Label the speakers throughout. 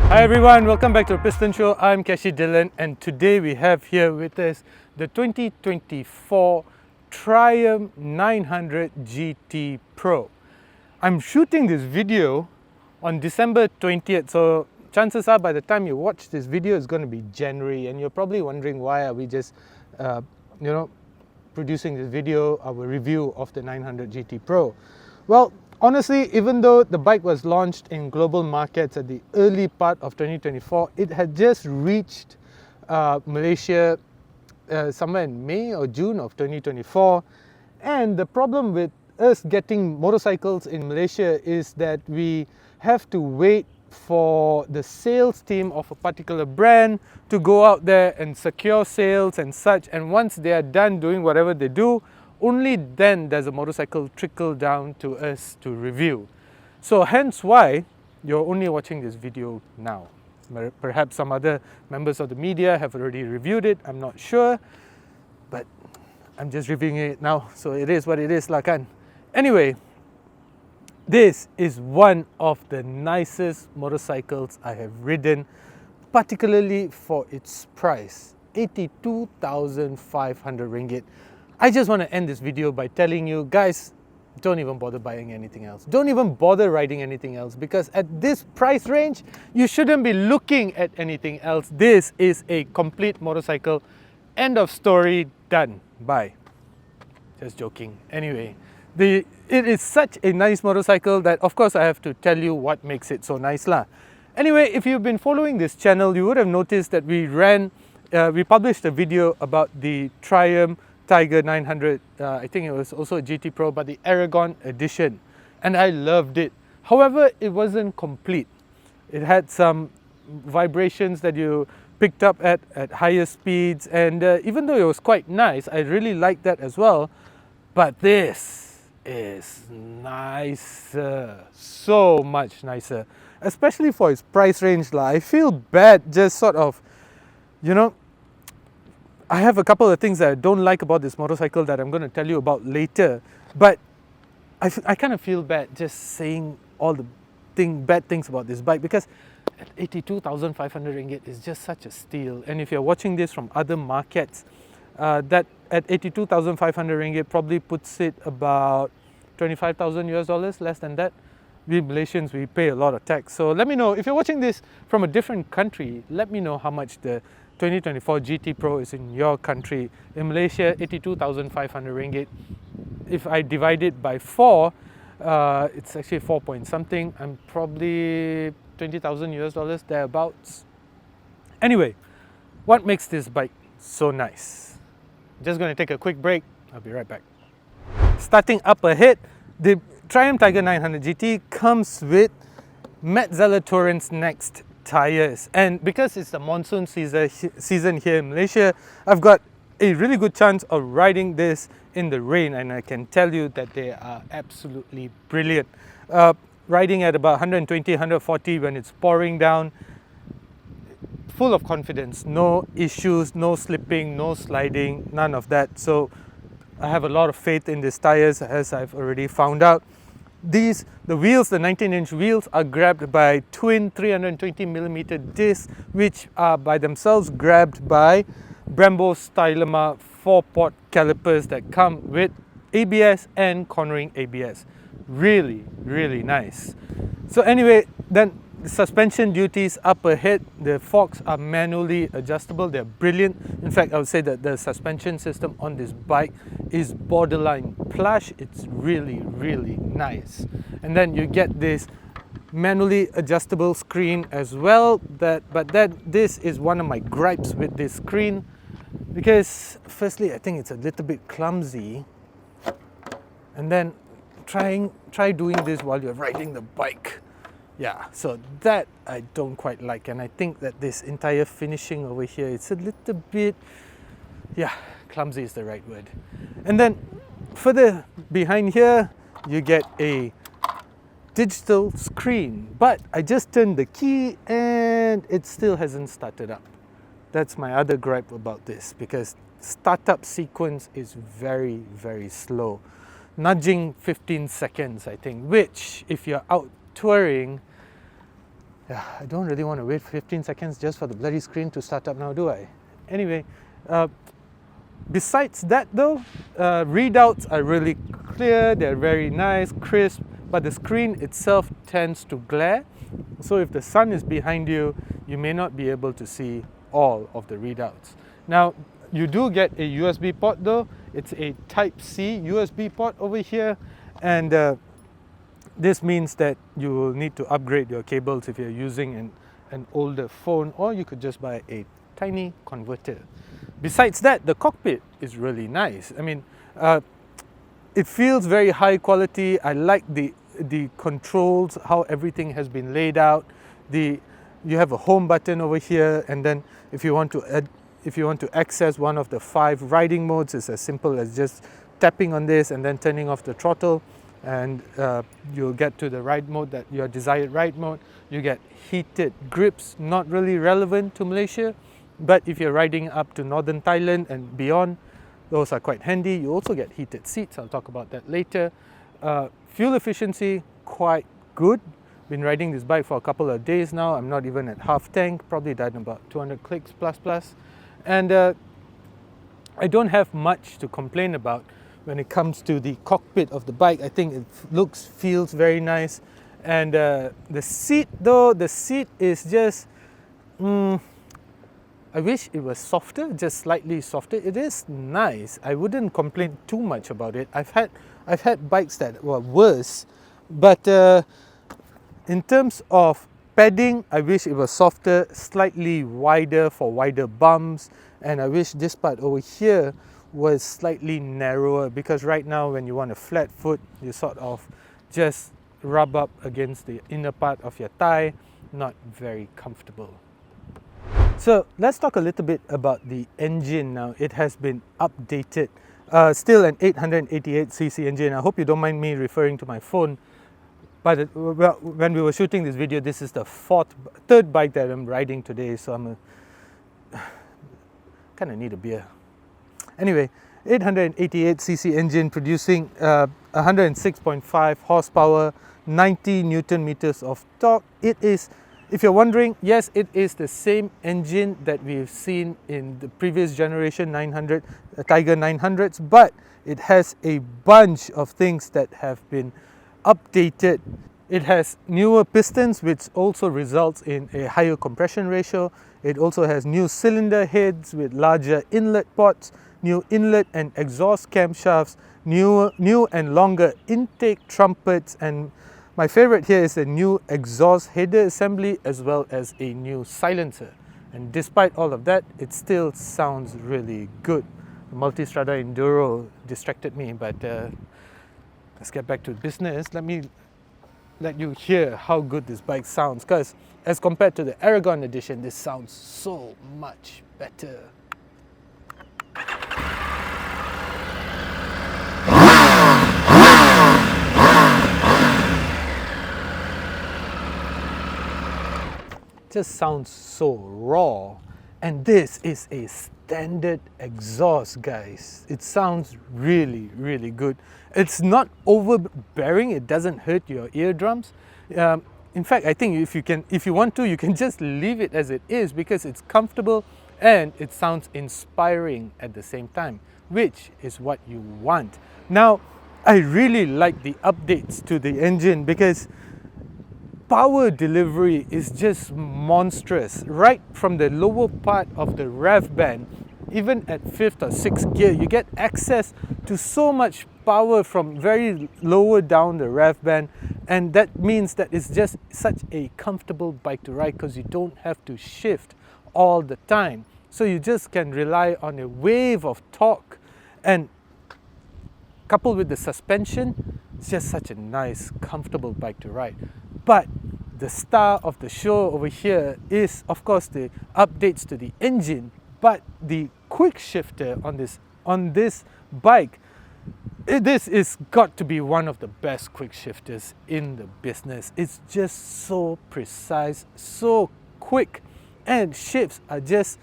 Speaker 1: Hi everyone, welcome back to the Piston Show. I'm Kashi Dillon, and today we have here with us the 2024 Triumph 900 GT Pro. I'm shooting this video on December 20th, so chances are by the time you watch this video it's going to be January, and you're probably wondering why are we just producing this video, our review of the 900 GT Pro. Well, honestly, even though the bike was launched in global markets at the early part of 2024, it had just reached Malaysia somewhere in May or June of 2024. And the problem with us getting motorcycles in Malaysia is that we have to wait for the sales team of a particular brand to go out there and secure sales and such, and once they are done doing whatever they do, only then does a motorcycle trickle down to us to review. So hence why you're only watching this video now. Perhaps some other members of the media have already reviewed it, I'm not sure, but I'm just reviewing it now, so it is what it is lah kan. Anyway, this is one of the nicest motorcycles I have ridden, particularly for its price, 82,500 ringgit. I just want to end this video by telling you guys, don't even bother buying anything else. Don't even bother riding anything else, because at this price range, you shouldn't be looking at anything else. This is a complete motorcycle. End of story, done. Bye. Just joking. Anyway, it is such a nice motorcycle that of course I have to tell you what makes it so nice lah. Anyway, if you've been following this channel, you would have noticed that we published a video about the Triumph Tiger 900, I think it was also a GT Pro, but the Aragon edition, and I loved it. However, it wasn't complete. It had some vibrations that you picked up at higher speeds, and even though it was quite nice, I really liked that as well. But this is nicer, so much nicer, especially for its price range lah. I feel bad just sort of, I have a couple of things that I don't like about this motorcycle that I'm going to tell you about later, but I kind of feel bad just saying all the bad things about this bike, because at 82,500 ringgit is just such a steal. And if you're watching this from other markets, that at 82,500 ringgit probably puts it about 25,000 US dollars, less than that. We Malaysians, we pay a lot of tax. So let me know, if you're watching this from a different country, let me know how much the 2024 GT Pro is in your country. In Malaysia, 82,500 ringgit. If I divide it by 4, it's actually 4 point something. I'm probably 20,000 US dollars, thereabouts. Anyway, what makes this bike so nice? Just going to take a quick break. I'll be right back. Starting up ahead, the Triumph Tiger 900 GT comes with Metzeler Torrens Next tires, and because it's the monsoon season here in Malaysia, I've got a really good chance of riding this in the rain, and I can tell you that they are absolutely brilliant. Riding at about 120, 140 when it's pouring down, full of confidence, no issues, no slipping, no sliding, none of that. So I have a lot of faith in these tires, as I've already found out. The wheels, the 19-inch wheels, are grabbed by twin 320mm discs, which are by themselves grabbed by Brembo Stylema 4-port calipers that come with ABS and cornering ABS. Really, really nice. So anyway, then the suspension duties up ahead, the forks are manually adjustable. They're brilliant. In fact, I would say that the suspension system on this bike is borderline plush. It's really, really nice. And then you get this manually adjustable screen as well. This is one of my gripes with this screen, because firstly, I think it's a little bit clumsy, and then try doing this while you're riding the bike. Yeah, so that I don't quite like, and I think that this entire finishing over here, it's a little bit, yeah, clumsy is the right word. And then further behind here, you get a digital screen, but I just turned the key and it still hasn't started up. That's my other gripe about this, because startup sequence is very, very slow, nudging 15 seconds, I think, which if you're out touring, Yeah, I don't really want to wait 15 seconds just for the bloody screen to start up now, do I? Anyway, besides that though, readouts are really clear, they're very nice, crisp, but the screen itself tends to glare. So if the sun is behind you, you may not be able to see all of the readouts. Now, you do get a USB port though. It's a Type-C USB port over here, and this means that you will need to upgrade your cables if you're using an older phone, or you could just buy a tiny converter. Besides that, the cockpit is really nice. I mean, it feels very high quality. I like the controls, how everything has been laid out. You have a home button over here, and then if you want to access one of the 5 riding modes, it's as simple as just tapping on this and then turning off the throttle, and you'll get to the ride mode, that your desired ride mode. You get heated grips, not really relevant to Malaysia, but if you're riding up to northern Thailand and beyond, those are quite handy. You also get heated seats. I'll talk about that later. Fuel efficiency, quite good. Been riding this bike for a couple of days now. I'm not even at half tank, probably done about 200 clicks plus. And I don't have much to complain about when it comes to the cockpit of the bike. I think it feels very nice. And the seat though, the seat is just, I wish it was softer, just slightly softer. It is nice. I wouldn't complain too much about it. I've had bikes that were worse, but in terms of padding, I wish it was softer, slightly wider for wider bumps, and I wish this part over here was slightly narrower, because right now when you want a flat foot, you sort of just rub up against the inner part of your thigh. Not very comfortable. So let's talk a little bit about the engine now. It has been updated. Still an 888cc engine. I hope you don't mind me referring to my phone. But when we were shooting this video, this is the third bike that I'm riding today, so I'm kind of need a beer. Anyway, 888cc engine producing 106.5 horsepower, 90 Newton meters of torque. It is, if you're wondering, yes, it is the same engine that we've seen in the previous generation 900 Tiger 900s, but it has a bunch of things that have been updated. It has newer pistons, which also results in a higher compression ratio. It also has new cylinder heads with larger inlet ports, new inlet and exhaust camshafts, new and longer intake trumpets, and my favorite here is a new exhaust header assembly as well as a new silencer. And despite all of that, it still sounds really good. The Multistrada Enduro distracted me, but let's get back to business. Let me let you hear how good this bike sounds, because as compared to the Aragon edition, this sounds so much better. Just sounds so raw, and this is a standard exhaust, guys. It sounds really good. It's not overbearing. It doesn't hurt your eardrums. In fact, I think if you want to, you can just leave it as it is, because it's comfortable and it sounds inspiring at the same time, which is what you want. Now, I really like the updates to the engine, because power delivery is just monstrous. Right from the lower part of the rev band, even at 5th or 6th gear, you get access to so much power from very lower down the rev band, and that means that it's just such a comfortable bike to ride, because you don't have to shift all the time. So you just can rely on a wave of torque, and coupled with the suspension, it's just such a nice, comfortable bike to ride. But the star of the show over here is, of course, the updates to the engine, but the quick shifter on this bike. This is got to be one of the best quick shifters in the business. It's just so precise, so quick, and shifts are just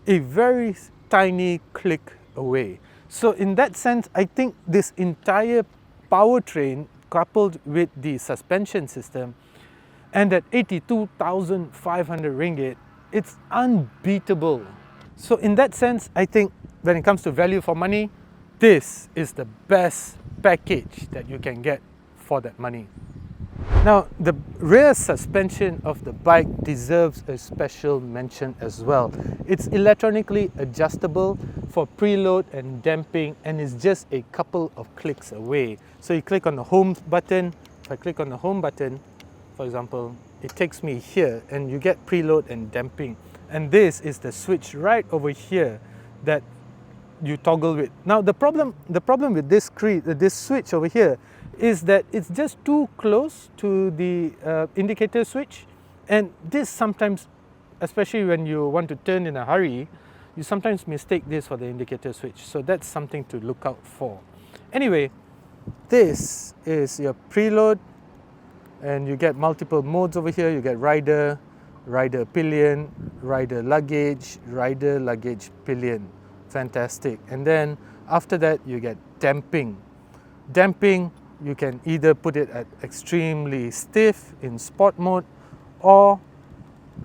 Speaker 1: a very tiny click away. So in that sense, I think this entire powertrain coupled with the suspension system And at 82,500 ringgit, it's unbeatable. So in that sense, I think when it comes to value for money, this is the best package that you can get for that money. Now, the rear suspension of the bike deserves a special mention as well. It's electronically adjustable for preload and damping, and is just a couple of clicks away. So you click on the home button. If I click on the home button, for example, it takes me here and you get preload and damping. And this is the switch right over here that you toggle with. Now the problem with this switch over here is that it's just too close to the indicator switch, and this sometimes, especially when you want to turn in a hurry, you sometimes mistake this for the indicator switch. So that's something to look out for. Anyway, this is your preload, and you get multiple modes over here. You get rider, rider pillion, rider luggage pillion. Fantastic. And then after that you get damping. Damping, you can either put it at extremely stiff in sport mode or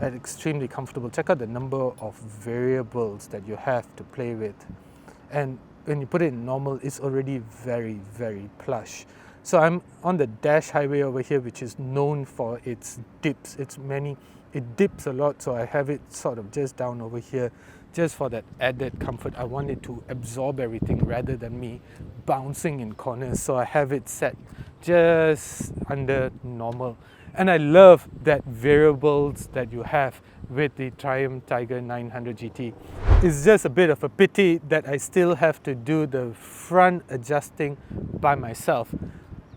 Speaker 1: at extremely comfortable. Check out the number of variables that you have to play with. And when you put it in normal, it's already very, very plush. So I'm on the dash highway over here, which is known for its dips. It dips a lot, so I have it sort of just down over here, just for that added comfort. I want it to absorb everything rather than me bouncing in corners. So I have it set just under normal. And I love that variables that you have with the Triumph Tiger 900 GT. It's just a bit of a pity that I still have to do the front adjusting by myself.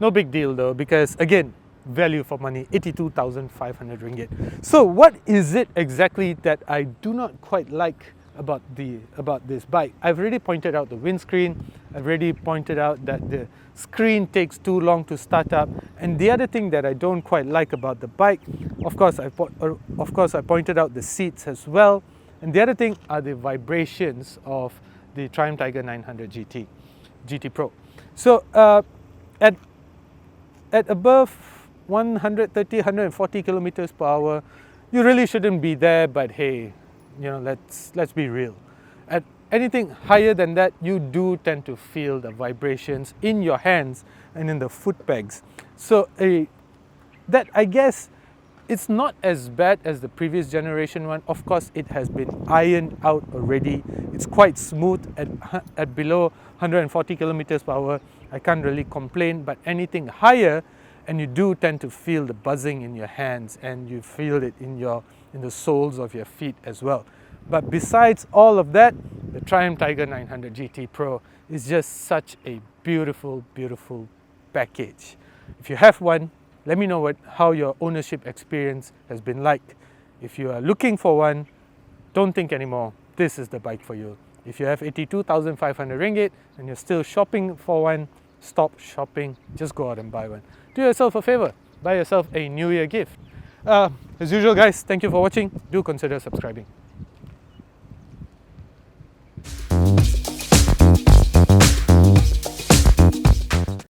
Speaker 1: No big deal though, because again, value for money, 82,500 ringgit. So what is it exactly that I do not quite like about this bike? I've already pointed out the windscreen. I've already pointed out that the screen takes too long to start up. And the other thing that I don't quite like about the bike, of course I pointed out the seats as well. And the other thing are the vibrations of the Triumph Tiger 900 GT Pro. So at above 130, 140 kilometers per hour, you really shouldn't be there, but hey, let's be real. At anything higher than that, you do tend to feel the vibrations in your hands and in the foot pegs. So that, I guess, it's not as bad as the previous generation one. Of course, it has been ironed out already. It's quite smooth at below 140 kilometers per hour. I can't really complain, but anything higher, and you do tend to feel the buzzing in your hands, and you feel it in the soles of your feet as well. But besides all of that, the Triumph Tiger 900 GT Pro is just such a beautiful, beautiful package. If you have one, let me know how your ownership experience has been like. If you are looking for one, don't think anymore. This is the bike for you. If you have 82,500 ringgit and you're still shopping for one, stop shopping. Just go out and buy one. Do yourself a favor. Buy yourself a New Year gift. As usual, guys, thank you for watching. Do consider subscribing.